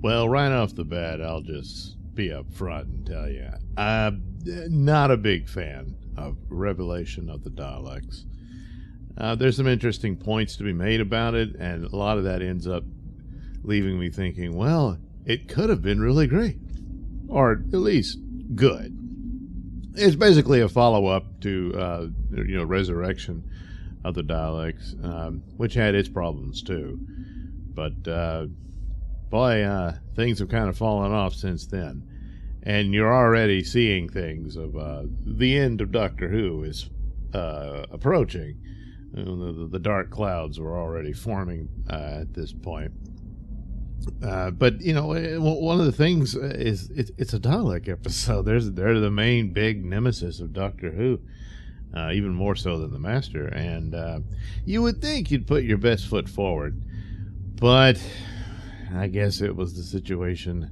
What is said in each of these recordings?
Well, right off the bat, I'll just be up front and tell you, I'm not a big fan of Revelation of the Daleks. There's some interesting points to be made about it, and a lot of that ends up leaving me thinking, well, it could have been really great, or at least good. It's basically a follow-up to, Resurrection of the Daleks, which had its problems too. But, things have kind of fallen off since then. And you're already seeing things of the end of Doctor Who is approaching. The dark clouds were already forming at this point. But one of the things is it's a Dalek episode. They're the main big nemesis of Doctor Who, even more so than the Master. And you would think you'd put your best foot forward, but I guess it was the situation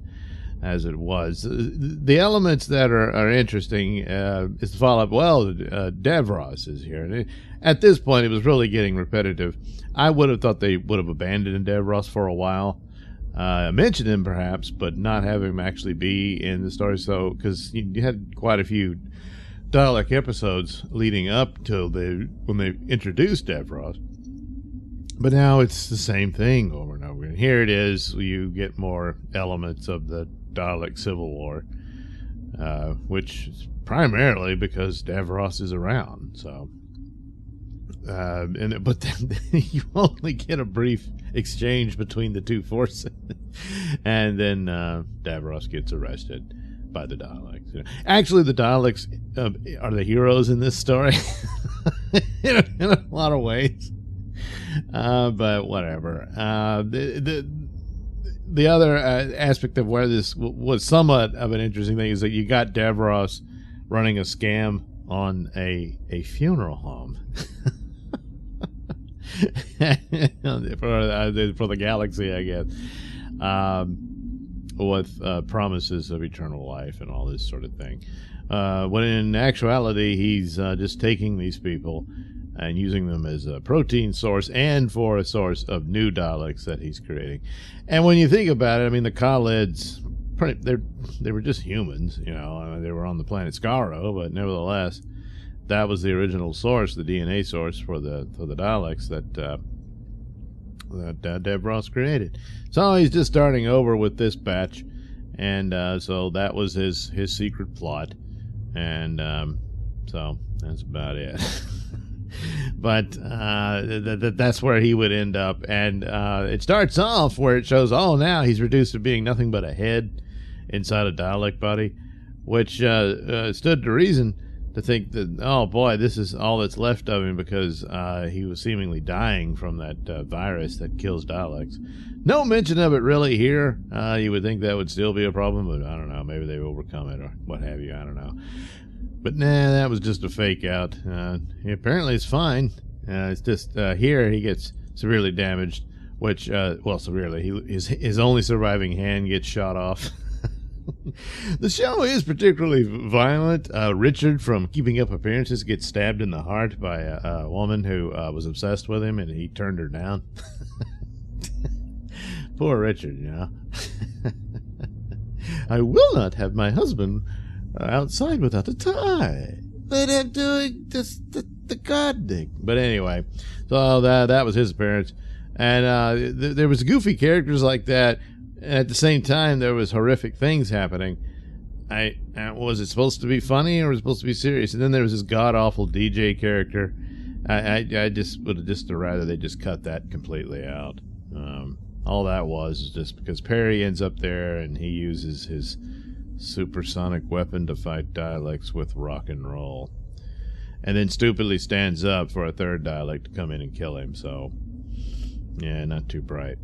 as it was. The elements that are interesting is the follow-up. Well, Davros is here. And at this point, it was really getting repetitive. I would have thought they would have abandoned Davros for a while. Mentioned him perhaps, but not have him actually be in the story. So, because you had quite a few Dalek episodes leading up to when they introduced Davros. But now it's the same thing over and over again. Here it is. You get more elements of the Dalek Civil War, which is primarily because Davros is around. So, but then you only get a brief exchange between the two forces, and then Davros gets arrested by the Daleks. Actually, the Daleks are the heroes in this story in a lot of ways. But whatever. The other aspect of where this was somewhat of an interesting thing is that you got Davros running a scam on a funeral home for the galaxy, I guess, with promises of eternal life and all this sort of thing. When in actuality, he's just taking these people and using them as a protein source and for a source of new Daleks that he's creating. And when you think about it, I mean, the Khalids, they were just humans, they were on the planet Skaro, but nevertheless, that was the original source, the DNA source for the Daleks that Davros created. So he's just starting over with this batch, and so that was his secret plot, and so that's about it. But that's where he would end up, and it starts off where it shows, now he's reduced to being nothing but a head inside a Dalek body, which stood to reason to think that, oh boy, this is all that's left of him, because he was seemingly dying from that virus that kills Daleks. No mention of it really here. You would think that would still be a problem, but I don't know, maybe they've overcome it or what have you, I don't know. But nah, that was just a fake out. Apparently it's fine. It's just here he gets severely damaged, which, severely. His only surviving hand gets shot off. The show is particularly violent. Richard, from Keeping Up Appearances, gets stabbed in the heart by a woman who was obsessed with him, and he turned her down. Poor Richard, I will not have my husband outside without a tie. But I'm doing the gardening. But anyway, so that was his appearance. And there was goofy characters like that. And at the same time, there was horrific things happening. Was it supposed to be funny or was it supposed to be serious? And then there was this god-awful DJ character. I just would have just rather they just cut that completely out. All that was just because Perry ends up there and he uses his supersonic weapon to fight Daleks with rock and roll. And then stupidly stands up for a third Dalek to come in and kill him. So, yeah, not too bright.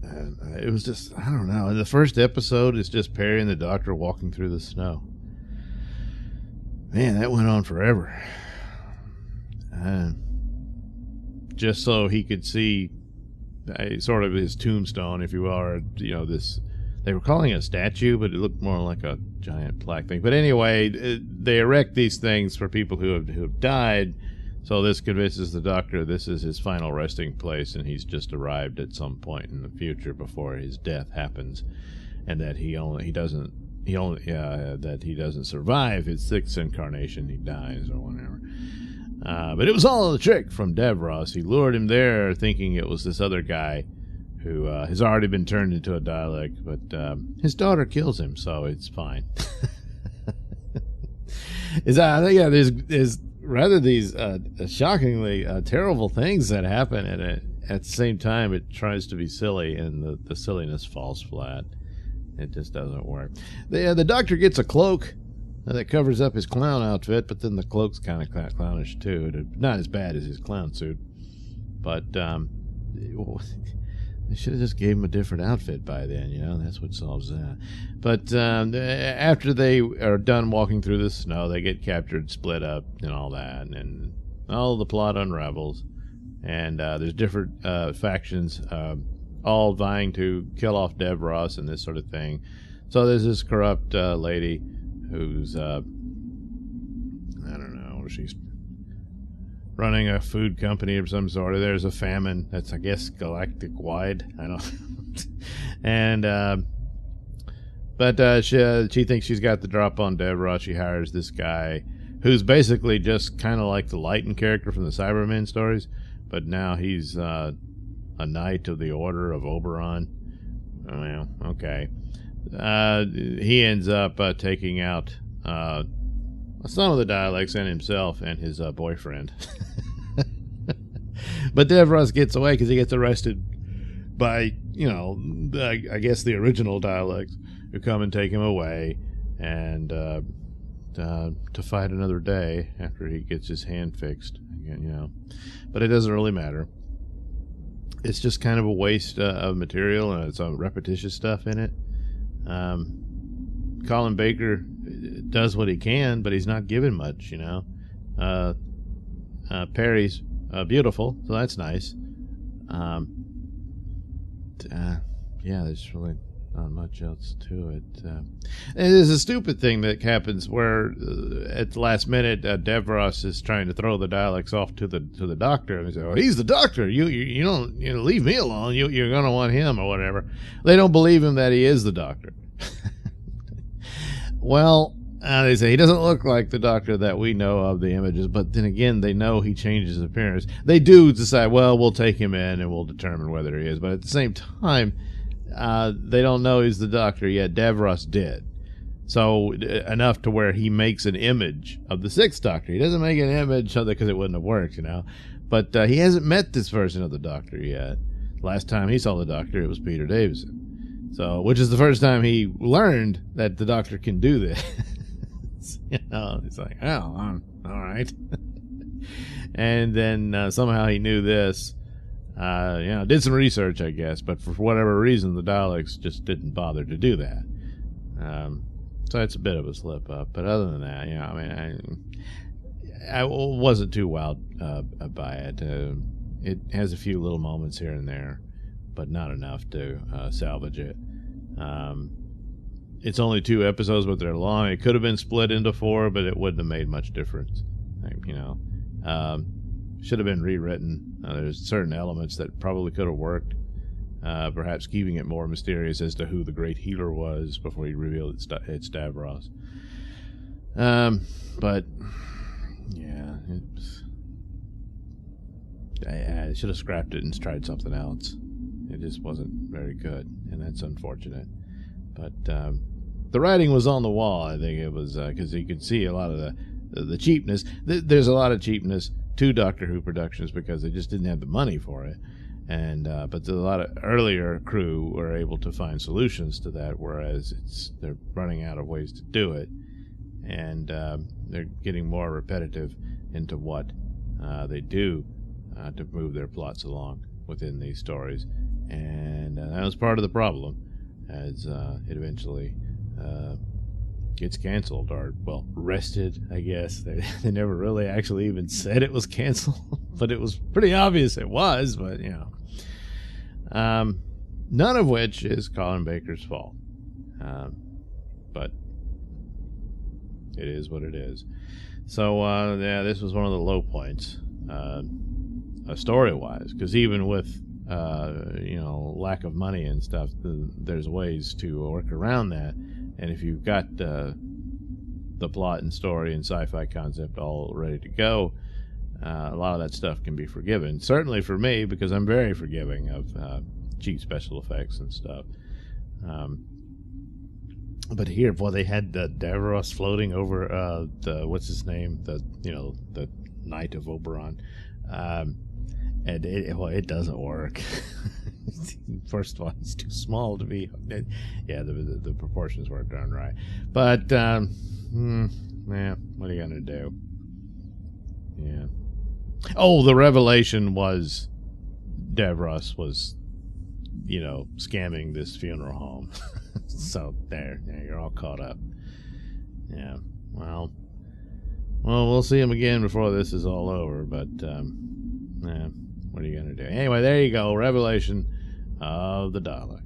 And it was just, I don't know. In the first episode, it's just Perry and the Doctor walking through the snow. Man, that went on forever. Just so he could see sort of his tombstone, if you will, or, this, they were calling it a statue, but it looked more like a giant plaque thing. But anyway, they erect these things for people who have died, So this convinces the Doctor this is his final resting place, and he's just arrived at some point in the future before his death happens, and that he doesn't survive his 6th incarnation. He dies or whatever. But it was all a trick from Davros. He lured him there thinking it was this other guy who has already been turned into a Dalek, but his daughter kills him, so it's fine. There's rather these shockingly terrible things that happen, and at the same time it tries to be silly, and the silliness falls flat. It just doesn't work. The Doctor gets a cloak that covers up his clown outfit, but then the cloak's kind of clownish too. Not as bad as his clown suit, but they should have just gave him a different outfit by then, that's what solves that. But after they are done walking through the snow, they get captured, split up, and all that, and all the plot unravels, and there's different factions all vying to kill off Davros and this sort of thing. So there's this corrupt lady who's I don't know, she's running a food company of some sort. There's a famine that's, I guess, galactic wide. I don't and but she thinks she's got the drop on Davros. She hires this guy who's basically just kind of like the Lighten character from the Cybermen stories, but now he's a knight of the Order of Oberon. Well, okay. He ends up taking out some of the Daleks and himself and his boyfriend. But Davros gets away because he gets arrested by, I guess the original Daleks who come and take him away, and to fight another day after he gets his hand fixed again, But it doesn't really matter. It's just kind of a waste of material, and it's repetitious stuff in it. Colin Baker does what he can, but he's not given much, Perry's beautiful, so that's nice. There's really not much else to it. There's a stupid thing that happens where at the last minute Davros is trying to throw the Daleks off to the Doctor, and they say, "Oh, he's the Doctor. You don't leave me alone. You're gonna want him or whatever." They don't believe him that he is the Doctor. Well, they say he doesn't look like the Doctor that we know of the images, but then again, they know he changes appearance. They do decide, well, we'll take him in and we'll determine whether he is, but at the same time, they don't know he's the Doctor yet. Davros did. So enough to where he makes an image of the 6th Doctor. He doesn't make an image of it because it wouldn't have worked, But he hasn't met this version of the Doctor yet. Last time he saw the Doctor, it was Peter Davison. So, which is the first time he learned that the Doctor can do this. He's like, oh, all right. And then somehow he knew this. Did some research, I guess, but for whatever reason, the Daleks just didn't bother to do that. So it's a bit of a slip up. But other than that, I wasn't too wowed by it. It has a few little moments here and there, but not enough to salvage it. It's only 2 episodes, but they're long. It could have been split into 4, but it wouldn't have made much difference. Should have been rewritten. There's certain elements that probably could have worked. Perhaps keeping it more mysterious as to who the great healer was before he revealed it's Davros. But yeah, I should have scrapped it and tried something else. It just wasn't very good, and that's unfortunate. But the writing was on the wall. I think it was because you could see a lot of the cheapness. There's a lot of cheapness to Doctor Who productions because they just didn't have the money for it. And but a lot of earlier crew were able to find solutions to that, whereas they're running out of ways to do it, and they're getting more repetitive into what they do to move their plots along within these stories, and that was part of the problem, as it eventually gets canceled, or rested, I guess. They never really actually even said it was canceled, but it was pretty obvious it was. But none of which is Colin Baker's fault, but it is what it is. So this was one of the low points story-wise, because even with lack of money and stuff, there's ways to work around that. And if you've got the plot and story and sci-fi concept all ready to go, a lot of that stuff can be forgiven. Certainly for me, because I'm very forgiving of cheap special effects and stuff. But here, boy, they had Davros floating over the what's his name, the Knight of Oberon, and it doesn't work. First of all, it's too small to be. Yeah, the proportions weren't done right. But what are you gonna do? Yeah. Oh, the revelation was Davros was, scamming this funeral home. So there, you're all caught up. Yeah. Well, we'll see him again before this is all over. But what are you gonna do? Anyway, there you go. Revelation of the Daleks.